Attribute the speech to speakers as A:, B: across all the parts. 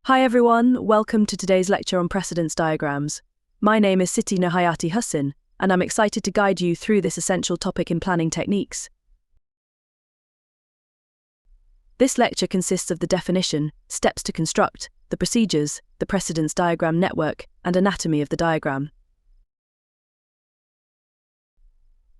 A: Hi everyone, welcome to today's lecture on precedence diagrams. My name is Siti Nahayati Hussin, and I'm excited to guide you through this essential topic in planning techniques. This lecture consists of the definition, steps to construct, the procedures, the precedence diagram network, and anatomy of the diagram.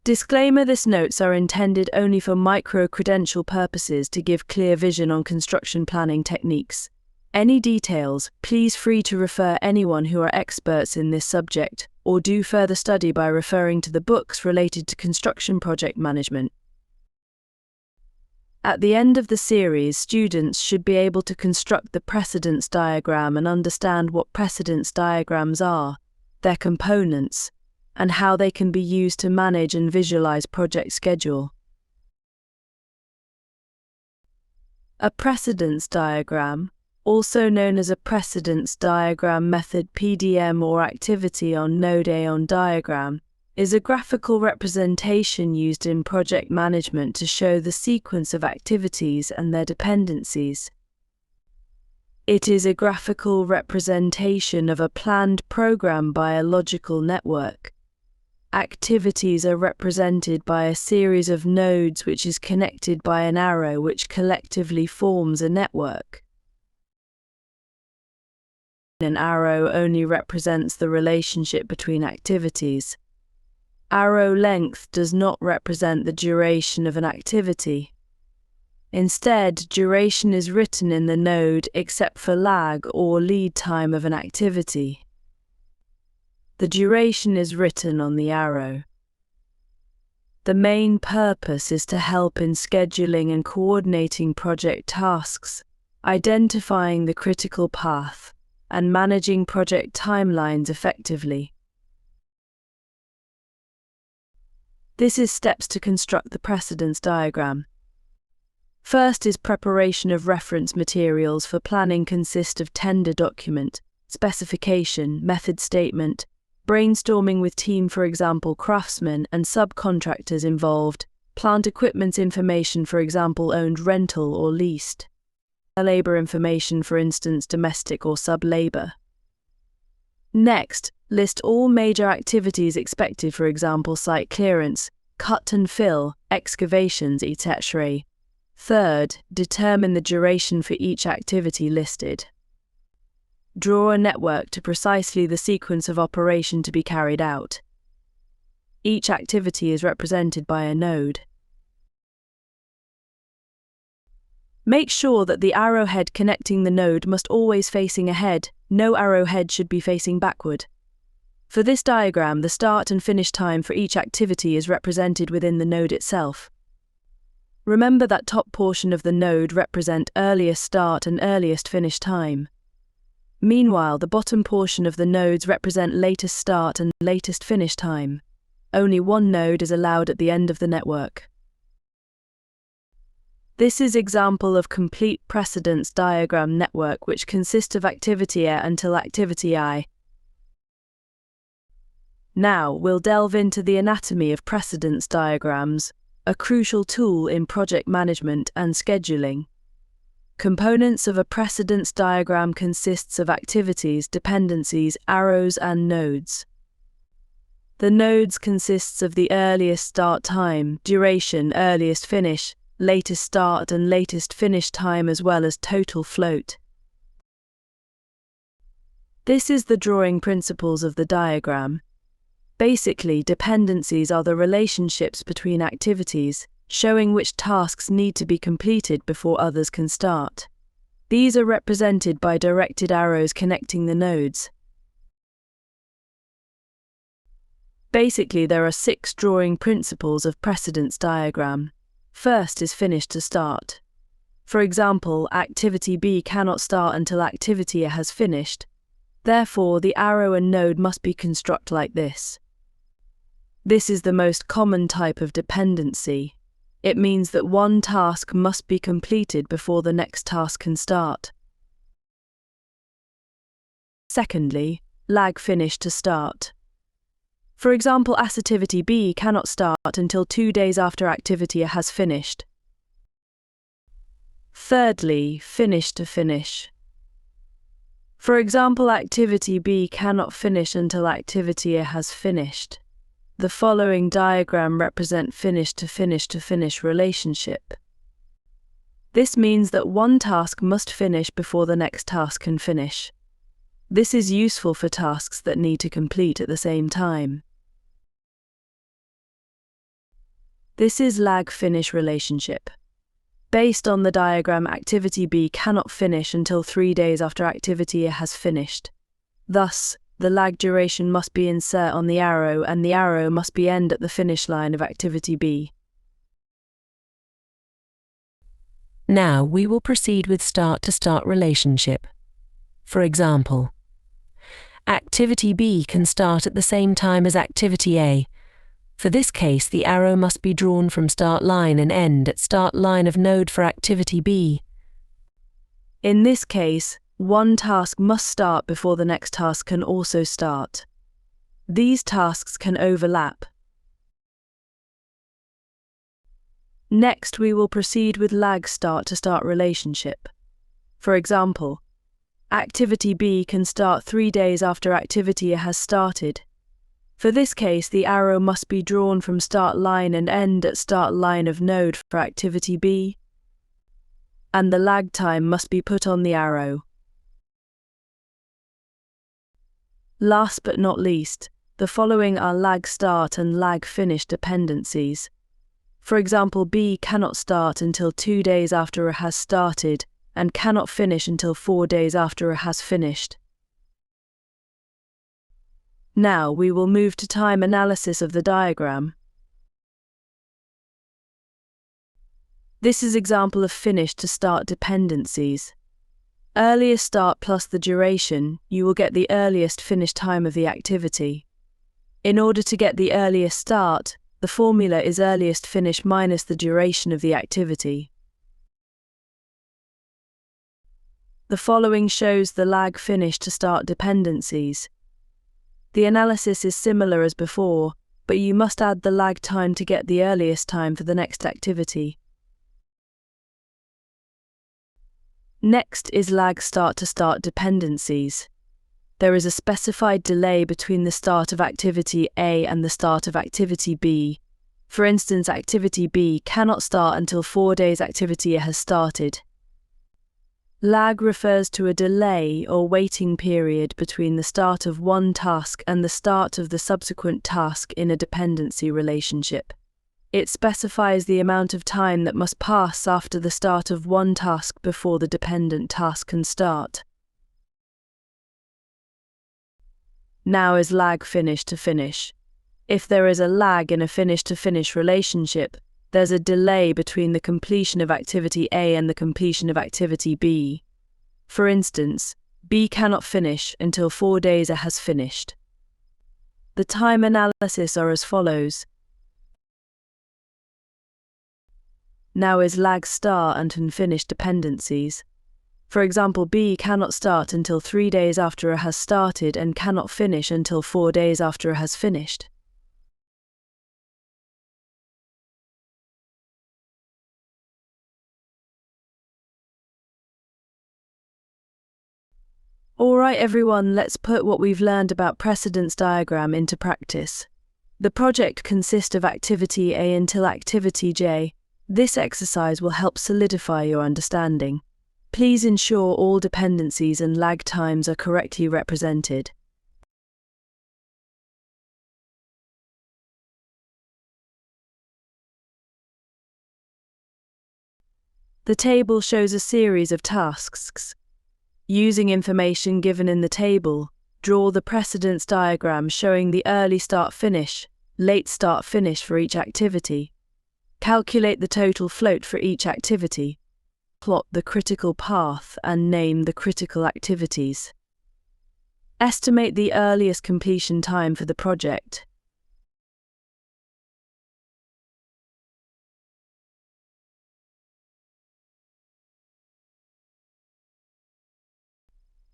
A: Disclaimer: these notes are intended only for micro-credential purposes to give clear vision on construction planning techniques. Any details, please free to refer anyone who are experts in this subject, or do further study by referring to the books related to construction project management. At the end of the series, students should be able to construct the precedence diagram and understand what precedence diagrams are, their components, and how they can be used to manage and visualize project schedule. A precedence diagram, also known as a precedence diagram method (PDM) or activity on node on diagram, is a graphical representation used in project management to show the sequence of activities and their dependencies. It is a graphical representation of a planned program by a logical network. Activities are represented by a series of nodes which is connected by an arrow which collectively forms a network. An arrow only represents the relationship between activities. Arrow length does not represent the duration of an activity. Instead, duration is written in the node except for lag or lead time of an activity. The duration is written on the arrow. The main purpose is to help in scheduling and coordinating project tasks, identifying the critical path, and managing project timelines effectively. This is steps to construct the precedence diagram. First is preparation of reference materials for planning consist of tender document, specification, method statement, brainstorming with team, for example craftsmen and subcontractors involved, plant equipment information, for example owned, rental or leased. Labor information, for instance domestic or sub-labor. Next, list all major activities expected, for example site clearance, cut and fill, excavations, etc. Third, determine the duration for each activity listed. Draw a network to precisely the sequence of operation to be carried out. Each activity is represented by a node. Make sure that the arrowhead connecting the node must always facing ahead, no arrowhead should be facing backward. For this diagram, the start and finish time for each activity is represented within the node itself. Remember that top portion of the node represent earliest start and earliest finish time. Meanwhile, the bottom portion of the nodes represent latest start and latest finish time. Only one node is allowed at the end of the network. This is example of complete precedence diagram network which consists of activity A until activity I. Now we'll delve into the anatomy of precedence diagrams, a crucial tool in project management and scheduling. Components of a precedence diagram consists of activities, dependencies, arrows and nodes. The nodes consists of the earliest start time, duration, earliest finish, latest start and latest finish time, as well as total float. This is the drawing principles of the diagram. Basically, dependencies are the relationships between activities, showing which tasks need to be completed before others can start. These are represented by directed arrows connecting the nodes. Basically, there are 6 drawing principles of precedence diagram. First is finish to start. For example, activity B cannot start until activity A has finished. Therefore, the arrow and node must be constructed like this. This is the most common type of dependency. It means that one task must be completed before the next task can start. Secondly, lag finish to start. For example, activity B cannot start until 2 days after activity A has finished. Thirdly, finish to finish. For example, activity B cannot finish until activity A has finished. The following diagram represents finish to finish to finish relationship. This means that one task must finish before the next task can finish. This is useful for tasks that need to complete at the same time. This is lag-finish relationship. Based on the diagram, activity B cannot finish until 3 days after activity A has finished. Thus, the lag duration must be insert on the arrow and the arrow must be end at the finish line of activity B.
B: Now we will proceed with start-to-start relationship. For example, activity B can start at the same time as activity A. For this case, the arrow must be drawn from start line and end at start line of node for activity B.
A: In this case, one task must start before the next task can also start. These tasks can overlap. Next, we will proceed with lag start-to-start relationship. For example, activity B can start 3 days after activity A has started. For this case, the arrow must be drawn from start line and end at start line of node for activity B, and the lag time must be put on the arrow. Last but not least, the following are lag start and lag finish dependencies. For example, B cannot start until 2 days after A has started and cannot finish until 4 days after A has finished. Now we will move to time analysis of the diagram. This is example of finish to start dependencies. Earliest start plus the duration, you will get the earliest finish time of the activity. In order to get the earliest start, the formula is earliest finish minus the duration of the activity. The following shows the lag finish to start dependencies. The analysis is similar as before, but you must add the lag time to get the earliest time for the next activity. Next is lag start-to-start dependencies. There is a specified delay between the start of activity A and the start of activity B. For instance, activity B cannot start until 4 days activity A has started. Lag refers to a delay or waiting period between the start of one task and the start of the subsequent task in a dependency relationship. It specifies the amount of time that must pass after the start of one task before the dependent task can start. Now is lag finish to finish. If there is a lag in a finish to finish relationship, there's a delay between the completion of activity A and the completion of activity B. For instance, B cannot finish until 4 days A has finished. The time analysis are as follows. Now is lag start and finish dependencies. For example, B cannot start until 3 days after A has started and cannot finish until 4 days after A has finished. Alright everyone, let's put what we've learned about precedence diagram into practice. The project consists of activity A until activity J. This exercise will help solidify your understanding. Please ensure all dependencies and lag times are correctly represented. The table shows a series of tasks. Using information given in the table, draw the precedence diagram showing the early start-finish, late start-finish for each activity. Calculate the total float for each activity. Plot the critical path and name the critical activities. Estimate the earliest completion time for the project.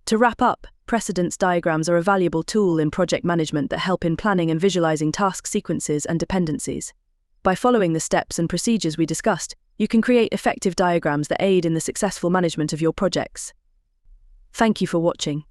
A: To wrap up, precedence diagrams are a valuable tool in project management that help in planning and visualizing task sequences and dependencies. By following the steps and procedures we discussed, you can create effective diagrams that aid in the successful management of your projects. Thank you for watching.